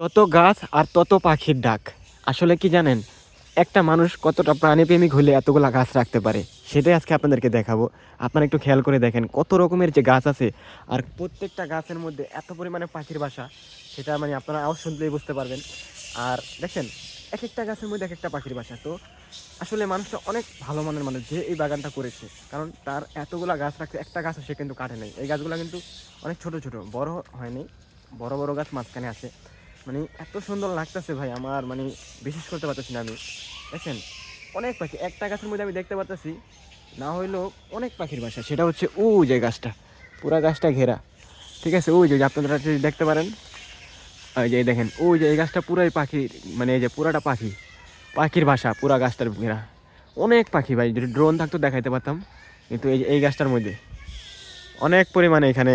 তত গাছ আর তত পাখির ডাক। আসলে কি জানেন, একটা মানুষ কতটা প্রাণীপ্রেমিক হলে এতগুলা গাছ রাখতে পারে, সেটাই আজকে আপনাদেরকে দেখাবো। আপনারা একটু খেয়াল করে দেখেন কত রকমের যে গাছ আছে, আর প্রত্যেকটা গাছের মধ্যে এত পরিমাণে পাখির বাসা, সেটা মানে আপনারা আওয়াজ শুনলেই বুঝতে পারবেন। আর দেখেন, এক একটা গাছের মধ্যে এক একটা পাখির বাসা। তো আসলে মানুষটা অনেক ভালো মানের মানুষ যে এই বাগানটা করেছে, কারণ তার এতগুলা গাছ রাখছে, একটা গাছও সে কিন্তু কাটে নাই। এই গাছগুলো কিন্তু অনেক ছোট ছোট, বড় হয়নি, বড় বড় গাছ মাঝখানে আছে। মানে এত সুন্দর লাগতেছে ভাই, আমার মানে বিশেষ করতে পারতেছি না আমি। দেখেন অনেক পাখি একটা গাছের মধ্যে আমি দেখতে পারতেছি, না হইলেও অনেক পাখির বাসা। সেটা হচ্ছে ওই যে গাছটা, পুরা গাছটা ঘেরা, ঠিক আছে? ওই যে আপনারা যদি দেখতে পারেন, ওই যে দেখেন, ওই যে এই গাছটা পুরাই পাখির, মানে এই যে পুরাটা পাখি, পাখির বাসা, পুরা গাছটার ঘেরা। অনেক পাখি ভাই, যদি ড্রোন থাকতো দেখাইতে পারতাম। কিন্তু এই গাছটার মধ্যে অনেক পরিমাণে এখানে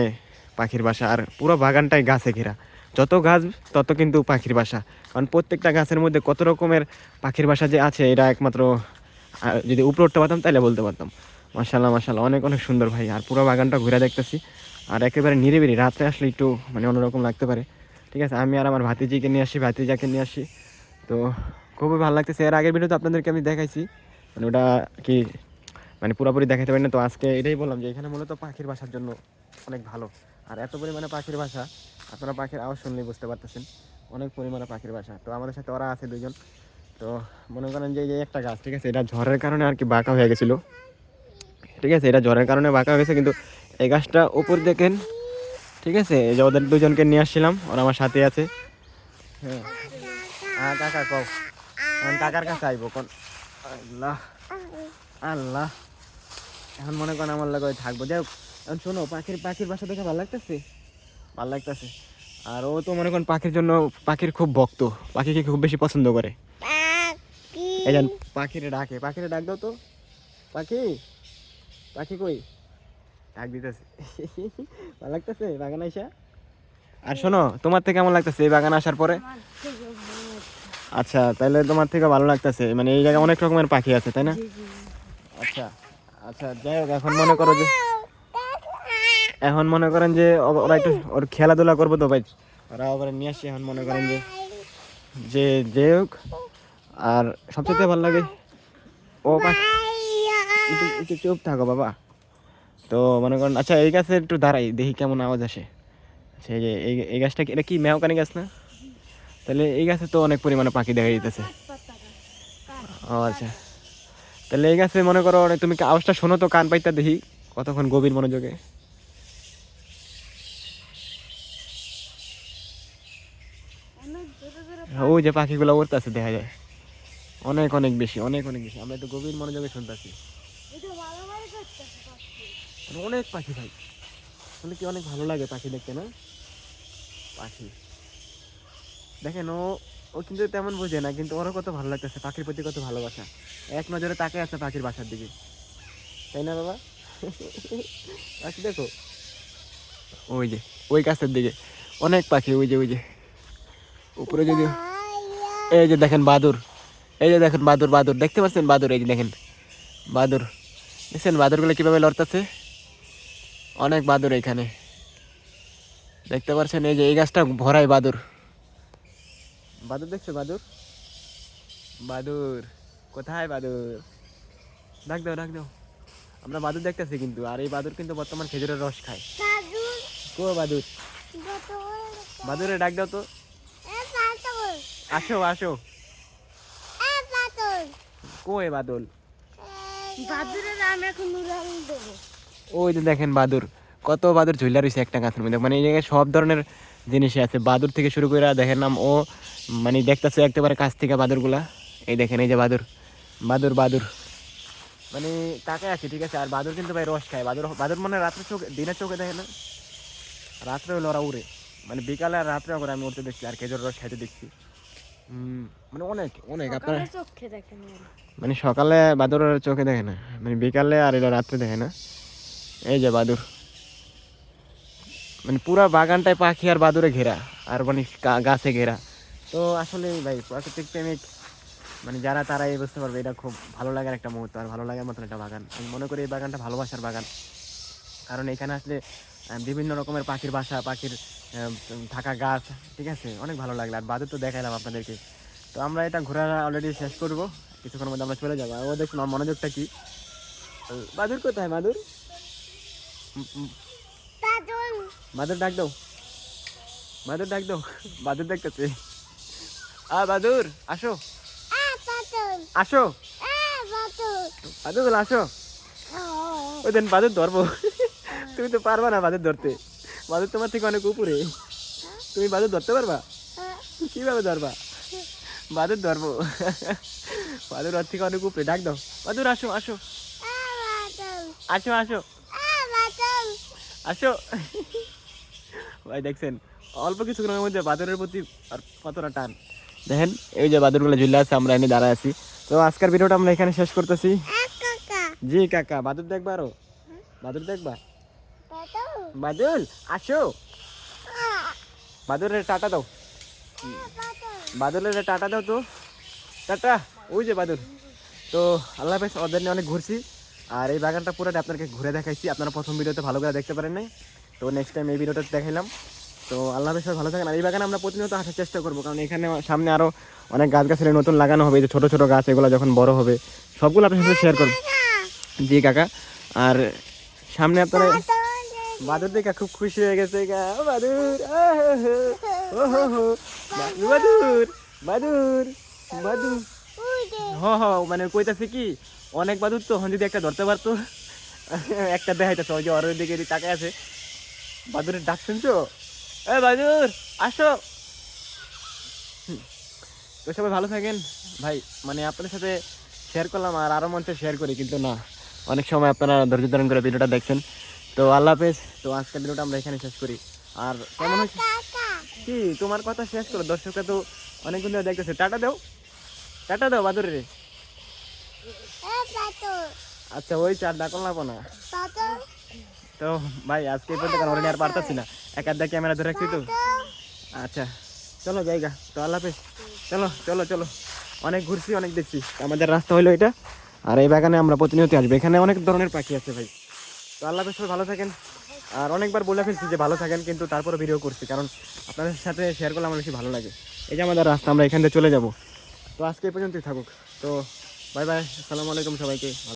পাখির বাসা, আর পুরো বাগানটাই গাছে ঘেরা। যত গাছ তত কিন্তু পাখির বাসা, কারণ প্রত্যেকটা গাছের মধ্যে কত রকমের পাখির বাসা যে আছে, এটা একমাত্র যদি উপরে উঠতে পারতাম তাহলে বলতে পারতাম। মাশাল্লাহ মাশাল্লাহ, অনেক অনেক সুন্দর ভাই। আর পুরো বাগানটা ঘুরে দেখতেছি, আর একেবারে নিরিবিলি, রাত্রে আসলে একটু মানে অন্যরকম লাগতে পারে। ঠিক আছে, আমি আর আমার ভাতিজিকে নিয়ে আসি, ভাতিজাকে নিয়ে আসি। তো খুবই ভালো লাগতেছে। এর আগের ভিডিওতে আপনাদেরকে আমি দেখাইছি, মানে ওটা কি মানে পুরোপুরি দেখাতে পারি না। তো আজকে এটাই বললাম যে এখানে মূলত পাখির বাসার জন্য অনেক ভালো। আর এত পরিমাণে পাখির বাসা, আপনারা পাখির আওয়াজ শুনলেই বুঝতে পারতেছেন, অনেক পরিমাণে পাখির বাসা। তো আমাদের সাথে ওরা আছে দুজন। তো মনে করেন যে এই যে একটা গাছ, ঠিক আছে, এটা ঝড়ের কারণে আর কি বাঁকা হয়ে গেছিলো। ঠিক আছে, এটা ঝড়ের কারণে বাঁকা হয়ে গেছে, কিন্তু এই গাছটা উপর দেখেন। ঠিক আছে, এই যে ওদের দুজনকে নিয়ে আসছিলাম, ওরা আমার সাথে আছে। হ্যাঁ, হ্যাঁ কাকা কও, এখন কাকার কাছে আইবো কোন। আল্লাহ আল্লাহ, এখন মনে করেন আমার লাগে থাকবো। যাই হোক, এখন শোনো, পাখির পাখির বাসা দেখে ভালো লাগতেছে, ভালো লাগতেছে। আর ও তো মনে করেন পাখির জন্য, পাখির খুব ভক্ত, পাখিকে খুব বেশি পছন্দ করে। এই যেন পাখিরে ডাকে, পাখিরে ডাক দাও তো। পাখি, পাখি কই, ডাক দিতেছে। ভালো লাগতেছে বাগান আইসা? আর শোনো, তোমার থেকে কেমন লাগতেছে এই বাগান আসার পরে? আচ্ছা, তাহলে তোমার থেকে ভালো লাগতেছে, মানে এই জায়গায় অনেক রকমের পাখি আছে, তাই না? আচ্ছা আচ্ছা, যাই হোক, এখন মনে করো যে, এখন মনে করেন যে ওরা একটু ওর খেলাধুলা করবো তো ভাই, ওরা ওরা নিয়ে আসি। এখন মনে করেন যে যে যে হোক, আর সবচেয়ে ভালো লাগে ও পাখি। একটু একটু চুপ থাকো বাবা। তো মনে করেন, আচ্ছা এই গাছে একটু দাঁড়াই, দেখি কেমন আওয়াজ আসে। আচ্ছা, এই যে এই গাছটা এটা কি মেহকানি গাছ না? তাহলে এই গাছে তো অনেক পরিমাণে পাখি দেখা যেতেছে। ও আচ্ছা, তাহলে এই গাছে মনে করো তুমি কি আওয়াজটা শোনো তো, কান পাইতা দেখি কতক্ষণ গভীর মনোযোগে। ওই যে পাখিগুলো উড়তেছে দেখা যায়, অনেক অনেক বেশি, অনেক অনেক বেশি। আমরা একটু গভীর মনোযোগে শুনতেছি, অনেক পাখি ভাই। আসলে কি অনেক ভালো লাগে পাখি দেখতে, না? পাখি দেখেন, ও ও কিন্তু তেমন বোঝে না, কিন্তু ওরও কত ভালো লাগতেছে, পাখির প্রতি কত ভালোবাসা। এক নজরে তাকে আছে পাখির বাসার দিকে, তাই না বাবা? পাখি দেখো, ওই যে ওই গাছের দিকে অনেক পাখি, ওই যে ওই যে উপরে যদি, এই যে দেখেন বাদুর, এই যে দেখেন বাদুর, বাদুর দেখতে পাচ্ছেন? বাদুর, এই যে দেখেন বাদুর, দেখছেন বাদুরগুলো কিভাবে লড়তেছে? অনেক বাদুর এখানে দেখতে পাচ্ছেন। এই যে এই গাছটা ভরাই বাদুর, বাদুর দেখছো? বাদুর, বাদুর কোথায়? বাদুর, ডাক দাও, ডাক দাও। আমরা বাদুর দেখতেছি কিন্তু, আর এই বাদুর কিন্তু বর্তমান খেজুরের রস খায়। কো বাদুর, বাদুরে ডাক দাও তো, আসো আসো। কই বাদুর? ওই যে দেখেন বাদুর, কত বাদুর ঝুলা রয়েছে একটা গাছের মধ্যে। মানে এই জায়গায় সব ধরনের জিনিসই আছে, বাদুর থেকে শুরু করে দেখেন নাম ও, মানে দেখতেছে একেবারে কাছ থেকে বাদুরগুলা। এই দেখেন, এই যে বাদুর, বাদুর বাদুর মানে তাকে আছে, ঠিক আছে। আর বাদুর কিন্তু ভাই রস খায়। বাদুর বাদুর মানে রাত্রে চোখে, দিনের চোখে দেখে না, রাত্রে হলে ওরা উড়ে, মানে বিকালে আর রাত্রে করে আমি উঠতে দেখছি, আর খেজুর রস খাইতে দেখছি। মানে অনেক অনেক আপনার, মানে সকালে বাদুর চোখে দেখে না, মানে বিকালে আর এটা রাত্রে দেখে না। এই যে বাদুর, মানে পুরা বাগানটায় পাখি আর বাদুরে ঘেরা, আর মানে গাছে ঘেরা। তো আসলে ভাই প্রাকৃতিক প্রেমিক মানে যারা, তারাই বুঝতে পারবে এটা খুব ভালো লাগার একটা মুহূর্ত, আর ভালো লাগার মতন একটা বাগান। আমি মনে করি এই বাগানটা ভালোবাসার বাগান, কারণ এখানে আসলে বিভিন্ন রকমের পাখির বাসা, পাখির থাকা গাছ, ঠিক আছে, অনেক ভালো লাগলো। আর বাদুর তো দেখাইলাম আপনাদেরকে। তো আমরা এটা ঘোরা অলরেডি শেষ করব, কিছুক্ষণের মধ্যে আমরা চলে যাবো। আর ও দেখুন আমার মনোযোগটা কি। বাদুর কোথায়? বাদুর, বাদুর ডাক দাও, বাদুর ডাক দাও, বাদুর দেখতেছে। বাদুর আসো, আসো বাদুর, আসো। ওই দেন বাদুর ধরবো। তুমি তো পারবা না বাদুর ধরতে, বাদুর তোমার থেকে অনেক উপরে। তুমি বাদুর ধরতে পারবা? কিভাবে ধরবা? বাদুর ধরবো, বাদুর ওর থেকে অনেক উপরে। ডাক দাও, বাদুর আসো, আসো, আসো, আসো, আসো। ভাই দেখছেন অল্প কিছুক্ষণের মধ্যে বাদুরের প্রতি আর কতটা টান দেখেন। এই যে বাদুরগুলো ঝুলে আছে, আমরা এনে দাঁড়ায় আছি। তো আজকের ভিডিওটা আমরা এখানে শেষ করতেছি। জি কাকা, বাদুর দেখবা আরো? বাদুর দেখবা? বাদুর আসো, বাদুরের টাটা দাও, বাদুরের টাটা দাও তো, টাটা। ওই যে বাদুর। তো আল্লাহ হাফেজ। ওদের নিয়ে অনেক ঘুরছি, আর এই বাগানটা পুরোটা আপনাকে ঘুরে দেখাইছি। আপনারা প্রথম ভিডিওতে ভালো করে দেখতে পারেন নাই, তো নেক্সট টাইম এই ভিডিওটা দেখাইলাম। তো আল্লাহ হাফেজ, ভালো থাকেন। আর এই বাগানে আমরা প্রতিনিয়ত আসার চেষ্টা করবো, কারণ এখানে সামনে আরও অনেক গাছগাছালি নতুন লাগানো হবে। এই যে ছোটো ছোটো গাছ, এগুলো যখন বড় হবে সবগুলো আপনার সাথে শেয়ার করবো। জি কাকা। আর সামনে আপনারা বাদুর দেখে খুব খুশি হয়ে গেছে। বাদুর, বাদুর, বাদুর, বাদুর। মানে কইতাছে কি, অনেক বাদুর তো, যদি একটা ধরতে পারতো। একটা দেখাইতেছে, ওই যে ওর দিকে তাকায় আছে। বাদুরের ডাক শুনছো? বাদুর আসো। তো সবাই ভালো থাকেন ভাই। মানে আপনাদের সাথে শেয়ার করলাম, আর আরও মঞ্চে শেয়ার করি, কিন্তু না, অনেক সময় আপনারা ধৈর্য ধারণ করে ভিডিওটা দেখছেন। তো আল্লাহ হাফেজ। তো আজকের ভিডিওটা আমরা এখানে শেষ করি। আর কেমন হয়েছে কি, তোমার কথা শেষ করো, দর্শকরা তো অনেকক্ষণ ধরে দেখতেছে। টাটা দাও, টাটা দাও বাদুর রে। আচ্ছা ওই চার ডাকল না না। তো ভাই আজকে এই পর্যন্ত, কারণ আর পারতাছি না, এক আধ ক্যামেরা ধরে রাখছি তো। আচ্ছা চলো জায়গা। তো আল্লাহ হাফেজ। চলো চলো চলো, অনেক ঘুরছি, অনেক দেখছি। আমাদের রাস্তা হলো এটা, আর এই বাগানে আমরা প্রতিনিয়ত আসবো। এখানে অনেক ধরনের পাখি আছে ভাই। তো আল্লাহ হাফেজ, ভালো থাকেন। আর অনেকবার বলে ফেলছি যে ভালো থাকেন, কিন্তু তারপরে ভিডিও করছি, কারণ আপনাদের সাথে শেয়ার করলে আমার বেশি ভালো লাগে। এই যে আমাদের রাস্তা, আমরা এখান থেকে চলে যাব। তো আজকে এই পর্যন্তই থাকুক। তো বাই বাই, আসসালামু আলাইকুম সবাইকে।